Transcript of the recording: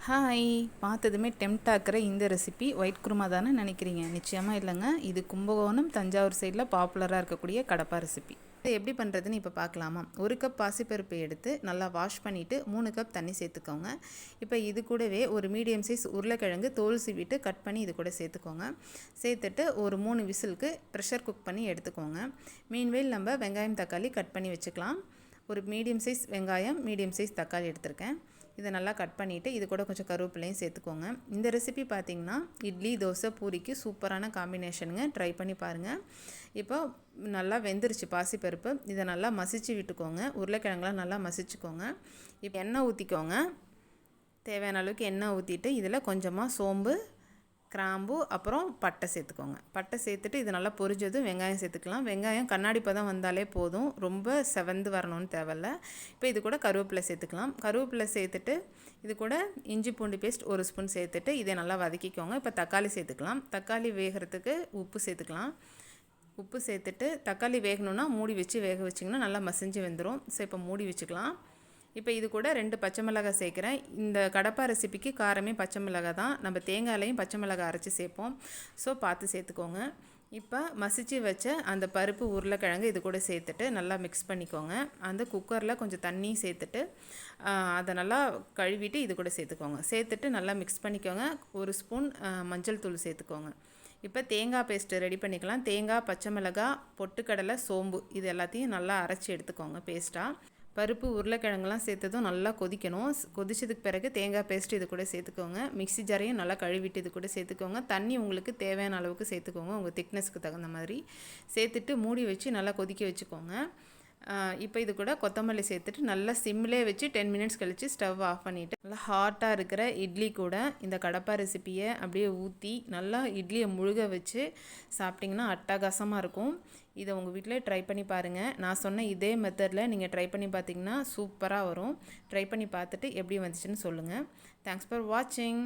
Hi, பார்த்ததுமே tempt ஆக்கிற இந்த recipe white kurma தானே நினைக்கிறீங்க? நிச்சயமாக இல்லைங்க. இது கும்பகோணம் தஞ்சாவூர் சைடில் பாப்புலராக இருக்கக்கூடிய கடப்பா ரெசிபி. இதை எப்படி பண்ணுறதுன்னு இப்போ பார்க்கலாமா? 1 கப் பாசிப்பருப்பு எடுத்து நல்லா வாஷ் பண்ணிவிட்டு 3 கப் தண்ணி சேர்த்துக்கோங்க. இப்போ இது கூடவே ஒரு மீடியம் சைஸ் உருளைக்கிழங்கு தோல் சீவிட்டு கட் பண்ணி இது கூட சேர்த்துக்கோங்க. சேர்த்துட்டு ஒரு 3 விசிலுக்கு ப்ரெஷர் குக் பண்ணி எடுத்துக்கோங்க. மீன்வேல் நம்ம வெங்காயம் தக்காளி கட் பண்ணி வச்சுக்கலாம். ஒரு மீடியம் சைஸ் வெங்காயம், மீடியம் சைஸ் தக்காளி எடுத்திருக்கேன். இதை நல்லா கட் பண்ணிவிட்டு இது கூட கொஞ்சம் கருவேப்பிலையும் சேர்த்துக்கோங்க. இந்த ரெசிபி பார்த்திங்கன்னா இட்லி, தோசை, பூரிக்கு சூப்பரான காம்பினேஷனுங்க. ட்ரை பண்ணி பாருங்கள். இப்போ நல்லா வெந்துருச்சு பாசிப்பருப்பு. இதை நல்லா மசிச்சு விட்டுக்கோங்க. உருளைக்கிழங்குலாம் நல்லா மசிச்சுக்கோங்க. இப்போ எண்ணெய் ஊற்றிக்கோங்க. தேவையான அளவுக்கு எண்ணெய் ஊற்றிட்டு இதில் கொஞ்சமாக சோம்பு, கிராம்பு, அப்புறம் பட்டை சேர்த்துக்கோங்க. பட்டை சேர்த்துட்டு இது நல்லா பொரிஞ்சதும் வெங்காயம் சேர்த்துக்கலாம். வெங்காயம் கண்ணாடி பதம் வந்தாலே போதும், ரொம்ப செவந்து வரணும்னு தேவையில்ல. இப்போ இது கூட கருவேப்பிலை சேர்த்துக்கலாம். கருவேப்பிலை சேர்த்துட்டு இது கூட இஞ்சி பூண்டு பேஸ்ட் 1 ஸ்பூன் சேர்த்துட்டு இதை நல்லா வதக்கிக்கோங்க. இப்போ தக்காளி சேர்த்துக்கலாம். தக்காளி வேகிறதுக்கு உப்பு சேர்த்துக்கலாம். உப்பு சேர்த்துட்டு தக்காளி வேகணுன்னா மூடி வச்சு வேக வச்சிங்கன்னா நல்லா மசிஞ்சு வெந்துடும். ஸோ இப்போ மூடி வச்சுக்கலாம். இப்போ இது கூட 2 பச்சை மிளகாய் சேர்க்குறேன். இந்த கடப்பா ரெசிபிக்கு காரமே பச்சை மிளகாய் தான். நம்ம தேங்காயிலையும் பச்சை மிளகாய் அரைச்சி சேர்ப்போம். ஸோ பார்த்து சேர்த்துக்கோங்க. இப்போ மசிச்சு வச்ச அந்த பருப்பு, உருளைக்கிழங்கு இது கூட சேர்த்துட்டு நல்லா மிக்ஸ் பண்ணிக்கோங்க. அந்த குக்கரில் கொஞ்சம் தண்ணி சேர்த்துட்டு அதை நல்லா கழுவிட்டு இது கூட சேர்த்துக்கோங்க. சேர்த்துட்டு நல்லா மிக்ஸ் பண்ணிக்கோங்க. 1 ஸ்பூன் மஞ்சள் தூள் சேர்த்துக்கோங்க. இப்போ தேங்காய் பேஸ்ட்டு ரெடி பண்ணிக்கலாம். தேங்காய், பச்சை மிளகாய், பொட்டுக்கடலை, சோம்பு இது எல்லாத்தையும் நல்லா அரைச்சி எடுத்துக்கோங்க பேஸ்ட்டாக. பருப்பு, உருளைக்கிழங்குலாம் சேர்த்ததும் நல்லா கொதிக்கணும். கொதிச்சதுக்கு பிறகு தேங்காய் பேஸ்ட்டு இது கூட சேர்த்துக்கோங்க. மிக்ஸி ஜாரையும் நல்லா கழுவிட்டு இது கூட சேர்த்துக்கோங்க. தண்ணி உங்களுக்கு தேவையான அளவுக்கு சேர்த்துக்கோங்க, உங்கள் திக்னஸ்க்கு தகுந்த மாதிரி சேர்த்துட்டு மூடி வச்சு நல்லா கொதிக்க வச்சுக்கோங்க. இப்போ இது கூட கொத்தமல்லி சேர்த்துட்டு நல்லா சிம்மிலே வச்சு 10 மினிட்ஸ் கழித்து ஸ்டவ் ஆஃப் பண்ணிவிட்டு நல்லா ஹாட்டாக இருக்கிற இட்லி கூட இந்த கடப்பா ரெசிப்பியை அப்படியே ஊற்றி நல்லா இட்லியை முழுக வச்சு சாப்பிட்டிங்கன்னா அட்டகாசமாக இருக்கும். இதை உங்கள் வீட்டில் ட்ரை பண்ணி பாருங்கள். நான் சொன்ன இதே மெத்தடில் நீங்கள் ட்ரை பண்ணி பார்த்தீங்கன்னா சூப்பராக வரும். ட்ரை பண்ணி பார்த்துட்டு எப்படி வந்துச்சுன்னு சொல்லுங்கள். தேங்க்ஸ் ஃபார் வாட்சிங்.